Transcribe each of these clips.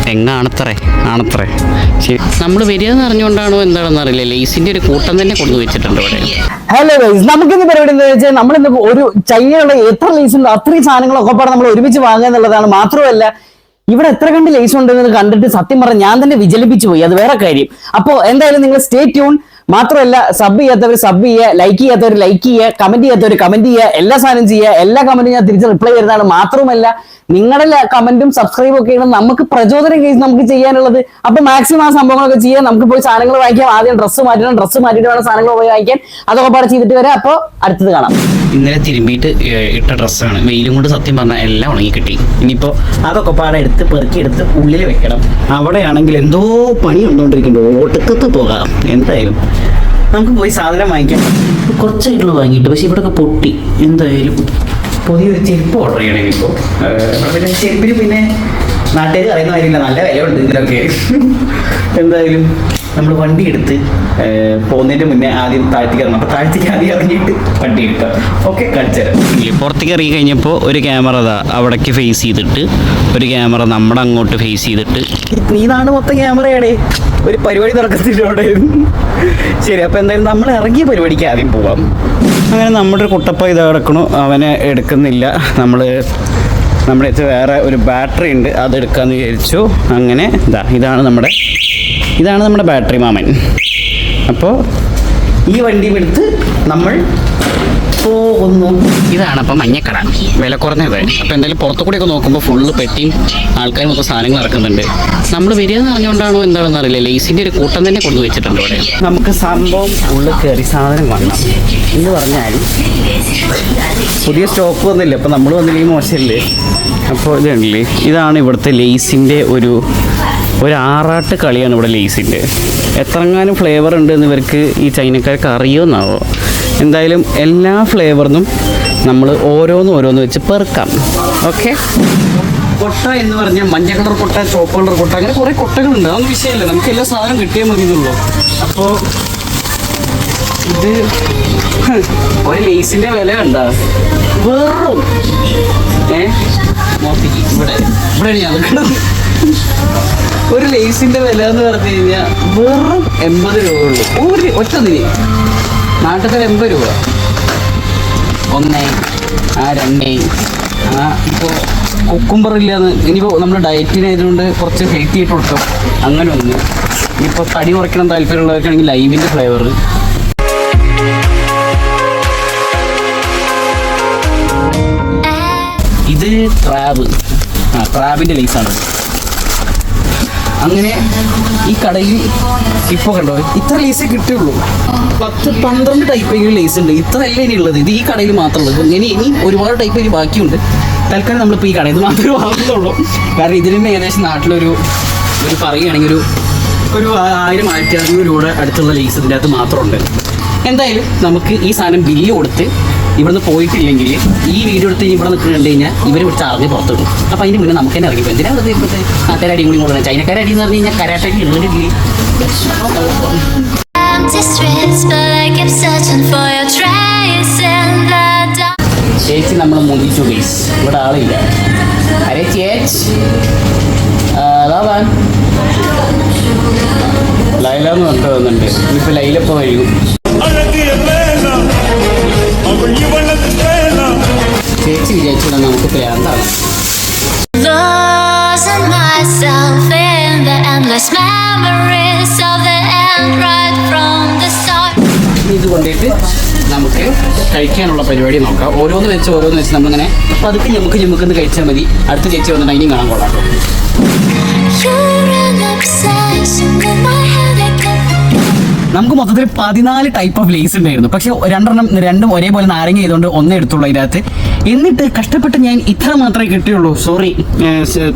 തെങ്ങാണത്രേ നമ്മൾ വരിക എന്ന് അറിഞ്ഞുകൊണ്ടാണോ എന്താണെന്ന് അറിയില്ല. ലേസിന്റെ ഒരു കൂട്ടം തന്നെ കൊണ്ടു വെച്ചിട്ടുണ്ട് ഇവിടെ. ഹലോ ഗൈസ്, നമുക്കിന്ന് പരിപാടി എന്താ വെച്ചാൽ നമ്മളിന്ന് ഒരു ചൈനയുള്ള എത്ര ലേസ് ഉണ്ട് അത്രയും സാധനങ്ങളൊക്കെ പാടെ നമ്മൾ ഒരുമിച്ച് വാങ്ങുക എന്നുള്ളതാണ്. മാത്രമല്ല ഇവിടെ എത്ര കണ്ട് ലേസ് ഉണ്ടെന്ന് കണ്ടിട്ട് സത്യം പറഞ്ഞാൽ ഞാൻ തന്നെ വിചലിപ്പിച്ചു പോയി. അത് വേറെ കാര്യം. അപ്പോ എന്തായാലും നിങ്ങൾ സ്റ്റേ ട്യൂൺ. മാത്രമല്ല സബ് ചെയ്യാത്തവർ സബ് ചെയ്യുക, ലൈക്ക് ചെയ്യാത്തവർ ലൈക്ക് ചെയ്യുക, കമന്റ് ചെയ്യാത്തവർ കമന്റ് ചെയ്യുക, എല്ലാ സാധനം ചെയ്യുക. എല്ലാ കമന്റും ഞാൻ തിരിച്ച് റിപ്ലൈ ചെയ്യുന്നതാണ്. മാത്രമല്ല നിങ്ങളുടെ കമന്റും സബ്സ്ക്രൈബും ഒക്കെ ആണ് നമുക്ക് പ്രചോദനം കേസ് നമുക്ക് ചെയ്യാനുള്ളത്. അപ്പൊ മാക്സിമം ആ സംഭവങ്ങളൊക്കെ ചെയ്യാൻ നമുക്ക് പോയി സാധനങ്ങൾ വാങ്ങിക്കാം. ആദ്യം ഡ്രസ്സ് മാറ്റിയിട്ട് വേണം സാധനങ്ങൾ പോയി വാങ്ങിക്കാൻ. അതൊക്കെ പാടെ ചെയ്തിട്ട് വരാം. അപ്പോൾ അടുത്തത് കാണാം. ഇന്നലെ തിരുമ്പിയിട്ട് ഇട്ട ഡ്രസ്സാണ്. വെയിലും കൊണ്ട് സത്യം പറഞ്ഞാൽ എല്ലാം ഉണങ്ങി കിട്ടി. ഇനിയിപ്പോൾ അതൊക്കെ പാടെ എടുത്ത് പെറുക്കിയെടുത്ത് ഉള്ളിൽ വെക്കണം. അവിടെയാണെങ്കിൽ എന്തോ പണി വന്നുകൊണ്ടിരിക്കുന്നുണ്ട്. ഒടുക്കത്ത് പോകാം. എന്തായാലും നമുക്ക് പോയി സാധനം വാങ്ങിക്കാം. കുറച്ചായിട്ടുള്ള വാങ്ങിയിട്ട് പക്ഷെ ഇവിടെയൊക്കെ പൊട്ടി. എന്തായാലും പുതിയൊരു ചെരുപ്പ് ഓർഡർ ചെയ്യണം. ഇപ്പോൾ പിന്നെ ചെരുപ്പിന് പിന്നെ നാട്ടുകാർ അറിയുന്ന കാര്യമില്ല, നല്ല വിലയുണ്ട് ഇതിലൊക്കെ. എന്തായാലും നമ്മൾ വണ്ടി എടുത്ത് പോകുന്നതിൻ്റെ മുന്നേ ആദ്യം താഴ്ത്തിക്ക് ഇറങ്ങണം. അപ്പോൾ താഴ്ത്തിക്ക് ആദ്യം ഇറങ്ങിയിട്ട് വണ്ടി എടുക്കാം. ഓക്കെ, കളിച്ചുതരാം. പുറത്തേക്ക് ഇറങ്ങി കഴിഞ്ഞപ്പോൾ ഒരു ക്യാമറ അവിടേക്ക് ഫേസ് ചെയ്തിട്ട്, ഒരു ക്യാമറ നമ്മുടെ അങ്ങോട്ട് ഫേസ് ചെയ്തിട്ട്, ഇതാണ് മൊത്തം ക്യാമറയുടെ ഒരു പരിപാടി നടക്കത്തില്ലോടെ. ശരി, അപ്പോൾ എന്തായാലും നമ്മൾ ഇറങ്ങിയ പരിപാടിക്ക് ആദ്യം പോവാം. അങ്ങനെ നമ്മുടെ ഒരു കുട്ടപ്പ ഇത് കിടക്കണു, അവനെ എടുക്കുന്നില്ല. നമ്മുടെ അടുത്ത് വേറെ ഒരു ബാറ്ററി ഉണ്ട്, അതെടുക്കാമെന്ന് വിചാരിച്ചു. അങ്ങനെ ഇതാണ് നമ്മുടെ ബാറ്ററി മാമൻ. അപ്പോൾ ഈ വണ്ടിയും എടുത്ത് നമ്മൾ പോകുന്നു. ഇതാണ് അപ്പം മഞ്ഞക്കട, വില കുറഞ്ഞത്. അപ്പോൾ എന്തായാലും പുറത്തു കൂടെയൊക്കെ നോക്കുമ്പോൾ ഫുള്ള് പെട്ടിയും ആൾക്കാരും ഒക്കെ സാധനങ്ങൾ ഇറക്കുന്നുണ്ട്. നമ്മൾ വരിക എന്ന് അറിഞ്ഞുകൊണ്ടാണോ എന്താണെന്ന് അറിയില്ല. ലേസിൻ്റെ ഒരു കൂട്ടം തന്നെ കൊണ്ടു വെച്ചിട്ടുണ്ട് ഇവിടെ. നമുക്ക് സംഭവം ഉള്ളിൽ കയറി സാധനം വാങ്ങണം എന്ന് പറഞ്ഞാൽ പുതിയ സ്റ്റോക്ക് വന്നില്ല. അപ്പോൾ നമ്മൾ വന്നില്ലെങ്കിൽ മോശമല്ലേ. അപ്പോൾ ഇതുണ്ടല്ലേ, ഇതാണ് ഇവിടുത്തെ ലേസിൻ്റെ ഒരു ആറാട്ട് കളിയാണ് ഇവിടെ ലേസിൻ്റെ. എത്രങ്ങാനും ഫ്ലേവർ ഉണ്ട് എന്ന് ഇവർക്ക് ഈ ചൈനക്കാർക്ക് അറിയുമെന്നാവോ. എന്തായാലും എല്ലാ ഫ്ലേവറിനും നമ്മൾ ഓരോന്ന് വെച്ച് പെറുക്കാം. ഓക്കെ, കൊട്ട എന്ന് പറഞ്ഞാൽ മഞ്ഞ കളർ കൊട്ട, ചുവപ്പ് കളർ കൊട്ട, അങ്ങനെ കുറേ കൊട്ടകളുണ്ട്. അതൊന്നും വിഷയമില്ല, നമുക്ക് എല്ലാ സാധനം കിട്ടിയാൽ മതി എന്നുള്ളൂ. അപ്പോൾ ഇത് ഒരു ലേസിൻ്റെ വില കണ്ട വെറും ഇവിടെയാണ് ഞാൻ നിൽക്കുന്നത്. ഒരു ലേസിൻ്റെ വില എന്ന് പറഞ്ഞു കഴിഞ്ഞാൽ വെറും 80 രൂപ ഉള്ളൂ. ഒറ്റതിന് നാട്ടിൽ 80 രൂപ. 1, 2. ഇപ്പോൾ കുക്കുംബർ ഇല്ലാന്ന്. ഇനിയിപ്പോൾ നമ്മൾ ഡയറ്റിനായതുകൊണ്ട് കുറച്ച് ഹെൽത്തി ആയിട്ട് കൊടുക്കും. അങ്ങനെ ഒന്ന് ഇനിയിപ്പോൾ തടി കുറയ്ക്കണം താല്പര്യമുള്ളവർക്കാണെങ്കിൽ ലൈവിൻ്റെ ഫ്ലേവർ. ഇത് ക്രാബിൻ്റെ ലേസാണ്. അങ്ങനെ ഈ കടയിൽ ഇപ്പോൾ കണ്ടോ ഇത്ര ലേസേ കിട്ടുള്ളൂ. 10-12 ടൈപ്പ് ലേസ് ഉണ്ട്. ഇത്ര അല്ല ഇനി ഉള്ളത്. ഇത് ഈ കടയിൽ മാത്രമുള്ളത്. ഇനി ഒരുപാട് ടൈപ്പ് ഇനി ബാക്കിയുണ്ട്. തൽക്കാലം നമ്മളിപ്പോൾ ഈ കടയിൽ മാത്രമേ വാങ്ങുന്നുള്ളൂ. കാരണം ഇതിന് തന്നെ ഏകദേശം നാട്ടിലൊരു പറയുകയാണെങ്കിൽ ഒരു 1000-1500 രൂപ അടുത്തുള്ള ലേസ് ഇതിൻ്റെ അകത്ത് മാത്രമുണ്ട്. എന്തായാലും നമുക്ക് ഈ സാധനം ബില്ല് കൊടുത്ത് ഇവിടുന്ന് പോയിട്ടില്ലെങ്കിൽ ഈ വീഡിയോ എടുത്ത് ഇവിടെ നിൽക്കുന്നുണ്ട് കഴിഞ്ഞാൽ ഇവർ വിളിച്ച് അറിഞ്ഞ് പുറത്തിടും. അപ്പോൾ അതിന് മുന്നേ നമുക്ക് തന്നെ ഇറങ്ങിപ്പോൾ എന്തിനാണ് അത് ഇപ്പോഴത്തെ നാട്ടുകാരടിയും കൂടി കൊടുക്കുന്നത്. ചൈനക്കാരടി എന്ന് പറഞ്ഞു കഴിഞ്ഞാൽ കരാട്ടടി ഇടുന്നില്ലേ. ചേച്ചി നമ്മൾ മുതിച്ചു ഗൈസ്. ഇവിടെ ആളില്ല. അരേ ചേച്ചി അതാ ലൈല എന്ന് പറഞ്ഞിട്ട് വന്നിട്ടുണ്ട്. ഇനിയിപ്പോൾ ലൈലപ്പോൾ വരും. ചേച്ചി വിചാരിച്ചില്ല നമുക്ക് പ്രാന്താണ്. ഇത് കൊണ്ടിട്ട് നമുക്ക് കഴിക്കാനുള്ള പരിപാടി നോക്കാം. ഓരോന്ന് വെച്ച് നമ്മളിങ്ങനെ പതുക്കെ ഞമുക്ക് കഴിച്ചാൽ മതി. അടുത്ത ചേച്ചി വന്നിട്ട് അതിനും കാണാൻ കൊള്ളാം. നമുക്ക് മൊത്തത്തിൽ 14 ടൈപ്പ് ഓഫ് ലേസ് ഉണ്ടായിരുന്നു. പക്ഷെ രണ്ടും ഒരേപോലെ നാരങ്ങ ചെയ്തുകൊണ്ട് ഒന്നേ എടുത്തുള്ളൂ ഇതിനകത്ത്. എന്നിട്ട് കഷ്ടപ്പെട്ട് ഞാൻ ഇത്ര മാത്രമേ കിട്ടിയുള്ളൂ. സോറി,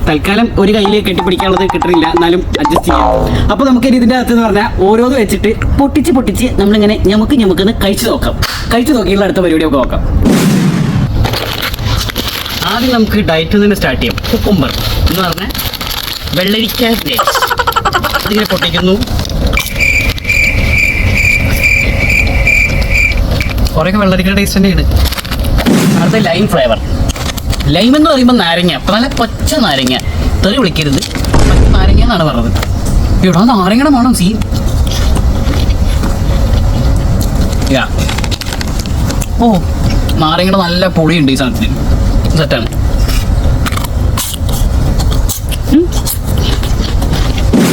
തൽക്കാലം ഒരു കയ്യിൽ കെട്ടിപ്പിടിക്കാനുള്ളത് കിട്ടുന്നില്ല. എന്നാലും അഡ്ജസ്റ്റ് ചെയ്യാം. അപ്പോൾ നമുക്ക് ഇതിൻ്റെ അകത്ത് എന്ന് പറഞ്ഞാൽ ഓരോന്ന് വെച്ചിട്ട് പൊട്ടിച്ച് നമ്മളിങ്ങനെ ഞമുക്കെന്ന് കഴിച്ചു നോക്കിയുള്ള അടുത്ത പരിപാടിയൊക്കെ നോക്കാം. ആദ്യം നമുക്ക് ഡയറ്റിൽ നിന്ന് സ്റ്റാർട്ട് ചെയ്യാം. കുക്കുംബർ എന്ന് പറഞ്ഞാൽ വെള്ളരിക്കാൻ്റെ അതിങ്ങനെ പൊട്ടിക്കുന്നു. കുറേയൊക്കെ വെള്ളരിക്കയുടെ ടേസ്റ്റ് തന്നെയാണ്. അടുത്ത ലൈം ഫ്ലേവർ. ലൈം എന്ന് പറയുമ്പോൾ നാരങ്ങ, നല്ല പച്ച നാരങ്ങ. തെറി വിളിക്കരുത്, പച്ച നാരങ്ങ എന്നാണ് പറഞ്ഞത്. ഇവിടെ നാരങ്ങയുടെ മണം സീൻ. ഓ, നാരങ്ങയുടെ നല്ല പൊടിയുണ്ട് ഈ സാധനത്തിന്. സെറ്റാണ്.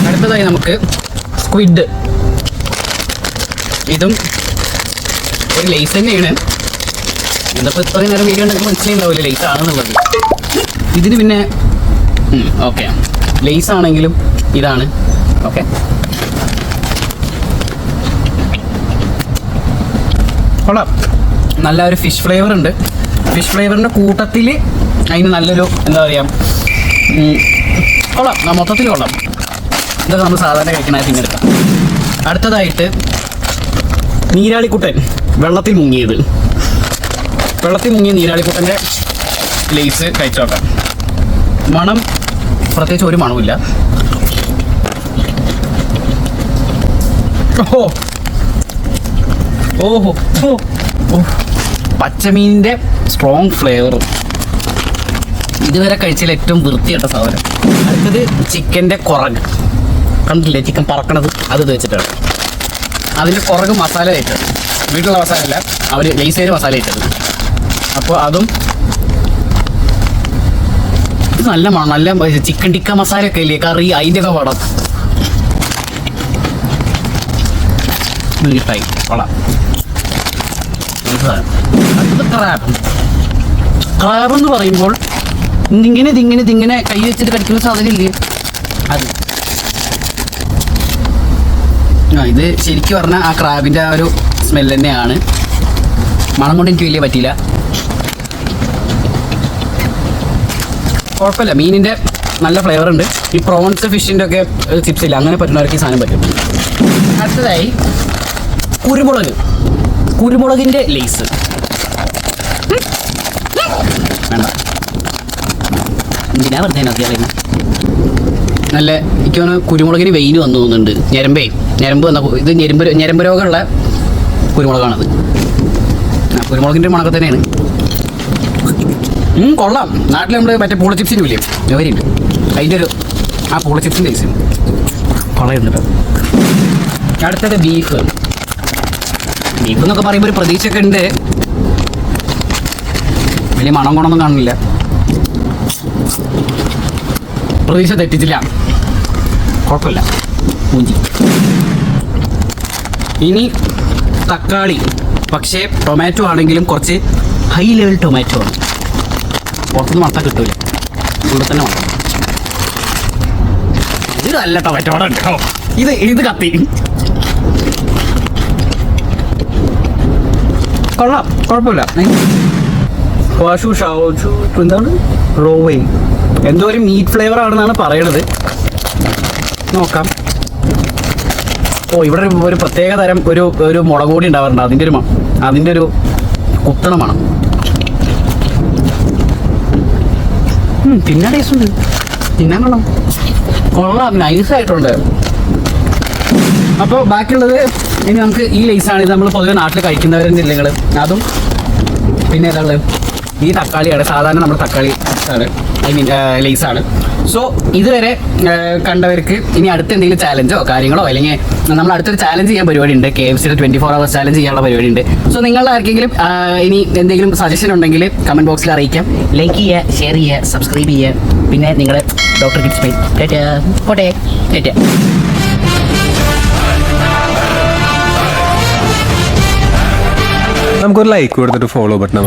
അടുത്തതായി നമുക്ക് സ്ക്വിഡ്. ഇതും ഒരു ലേസ് തന്നെയാണ്. ഇതിപ്പോൾ ഇത്രയും നേരം വീഡിയോ ഉണ്ടെങ്കിൽ മനസ്സിലായിണ്ടാവില്ല ലേസ് ആണെന്നുള്ളത്. ഇതിന് പിന്നെ ഓക്കെ, ലേസ് ആണെങ്കിലും ഇതാണ് ഓക്കെ. കൊള്ളാം, നല്ല ഒരു ഫിഷ് ഫ്ലേവർ ഉണ്ട്. ഫിഷ് ഫ്ലേവറിൻ്റെ കൂട്ടത്തിൽ അതിന് നല്ലൊരു എന്താ പറയുക, കൊള്ളാം, മൊത്തത്തിൽ കൊള്ളാം. ഇതൊക്കെ നമ്മൾ സാധാരണ കഴിക്കണ തിന്നെടുക്കാം. അടുത്തതായിട്ട് നീരാളിക്കുട്ടൻ, വെള്ളത്തിൽ മുങ്ങിയത്. വെള്ളത്തിൽ മുങ്ങിയ നീരാളിക്കുട്ടൻ്റെ ലേസ് കഴിച്ചു നോക്കാം. മണം പ്രത്യേകിച്ച് ഒരു മണമില്ല. ഓഹോ ഓഹോ ഓ, പച്ചമീനിൻ്റെ സ്ട്രോങ് ഫ്ലേവർ. ഇതുവരെ കഴിച്ചതിൽ ഏറ്റവും വൃത്തിയായിട്ട സാധനം. അടുത്തത് ചിക്കൻ്റെ കുറക്. കണ്ടില്ലേ ചിക്കൻ പറക്കണത്? അത് തേച്ചിട്ടാണ്. അതിൻ്റെ കുറക് മസാല ഇട്ടത്, വീട്ടിലുള്ള മസാല അല്ല, അവർ ലേസേര് മസാല ഇട്ടത്. അപ്പോൾ അതും നല്ല മണം, നല്ല ചിക്കൻ ടിക്ക മസാലയൊക്കെ ഇല്ലേ, കറി, അതിൻ്റെ ഒക്കെ പടം ടൈ കൊള്ളാം. അടുത്തത് ക്രാബ്. ക്രാബ് എന്ന് പറയുമ്പോൾ ഇതിങ്ങനെ കൈ വെച്ചിട്ട് കടിക്കുന്ന സാധനം ഇല്ലേ, അത്. ഇത് ശരിക്കും പറഞ്ഞാൽ ആ ക്രാബിൻ്റെ ആ ഒരു സ്മെൽ തന്നെയാണ്. മണം കൊണ്ട് എനിക്ക് വലിയ പറ്റിയില്ല. കുഴപ്പമില്ല, മീനിൻ്റെ നല്ല ഫ്ലേവർ ഉണ്ട്. ഈ പ്രോൺസ് ഫിഷിൻ്റെ ഒക്കെ ചിപ്സ് ഇല്ല, അങ്ങനെ പറ്റുന്നവർക്ക് ഈ സാധനം പറ്റും. അടുത്തതായി കുരുമുളക്. കുരുമുളകിൻ്റെ ലേസ് വേണ്ട, എന്തിനാ വെറുതെ അതിയാളെ. നല്ല എനിക്ക് തോന്നുന്നു കുരുമുളകിന് വെയിന് വന്നു തോന്നുന്നുണ്ട്. ഞരമ്പ് വന്ന ഇത് ഞരമ്പ് രോഗമുള്ള കുരുമുളകാണത്. കുരുമുളകിൻ്റെ മണക്കം തന്നെയാണ്. കൊള്ളാം. നാട്ടിൽ നമ്മൾ മറ്റേ പൂള ചിപ്സിൻ്റെ ഇല്ലേ, അവരുണ്ട് അതിൻ്റെ ഒരു ആ പൂള ചിപ്സിൻ്റെ ലേസ് കൊള്ളയുണ്ട്. അടുത്തത് ബീഫ്. ബീഫ് എന്നൊക്കെ പറയുമ്പോൾ ഒരു പ്രതീക്ഷയൊക്കെ ഉണ്ട്. വലിയ മണം കൊണ്ടൊന്നും കാണില്ല. പ്രതീക്ഷ തെറ്റിച്ചില്ല, കുഴപ്പമില്ല. പൂഞ്ചി. ഇനി തക്കാളി, പക്ഷേ ടൊമാറ്റോ ആണെങ്കിലും കുറച്ച് ഹൈ ലെവൽ ടൊമാറ്റോ ആണ്. പുറത്തുനിന്ന് മട്ട കിട്ടൂല, ഇവിടെ തന്നെ മട്ട. ഇത് നല്ല ടൊമാറ്റോ അവിടെ ഉണ്ടോ? ഇത് കത്തി കൊള്ളാം, കുഴപ്പമില്ല. എന്താണ് റോവേ, എന്തോ ഒരു മീറ്റ് ഫ്ലേവർ ആണെന്നാണ് പറയണത്. നോക്കാം. ഓ, ഇവിടെ ഒരു പ്രത്യേക തരം ഒരു മുളക് പൊടി ഉണ്ടാവാറുണ്ട്, അതിൻ്റെ ഒരു കുത്തണ മണം. പിന്നെ ടേസ്റ്റ് ഉണ്ട്, തിന്നാൻ കൊള്ളാം, നൈസായിട്ടുണ്ട്. അപ്പോൾ ബാക്കിയുള്ളത് ഇനി നമുക്ക് ഈ ലേസാണ്. ഇത് നമ്മൾ പൊതുവെ നാട്ടിൽ കഴിക്കുന്നവരുടെ ഇല്ലെങ്കിൽ അതും പിന്നെ ഏതാണ് ഈ തക്കാളിയാണ്. സാധാരണ നമ്മൾ തക്കാളി ആണ്, ഐ മീൻ ലേസാണ്. സോ ഇതുവരെ കണ്ടവർക്ക് ഇനി അടുത്ത എന്തെങ്കിലും ചാലഞ്ചോ കാര്യങ്ങളോ അല്ലെങ്കിൽ നമ്മൾ അടുത്തൊരു ചാലഞ്ച് ചെയ്യാൻ പരിപാടി ഉണ്ട്. KFCയുടെ 24 hours ചാലഞ്ച് ചെയ്യാനുള്ള പരിപാടി ഉണ്ട്. സോ നിങ്ങളുടെ ആർക്കെങ്കിലും ഇനി എന്തെങ്കിലും സജഷൻ ഉണ്ടെങ്കിൽ കമൻറ്റ് ബോക്സിൽ അറിയിക്കാം. ലൈക്ക് ചെയ്യുക, ഷെയർ ചെയ്യുക, സബ്സ്ക്രൈബ് ചെയ്യുക. പിന്നെ നിങ്ങളുടെ ഡോക്ടർ കിഡ്സ് പേ പോട്ടെ. നമുക്കൊരു ലൈക്ക് കൊടുത്തിട്ട് ഫോളോ ബട്ടൺ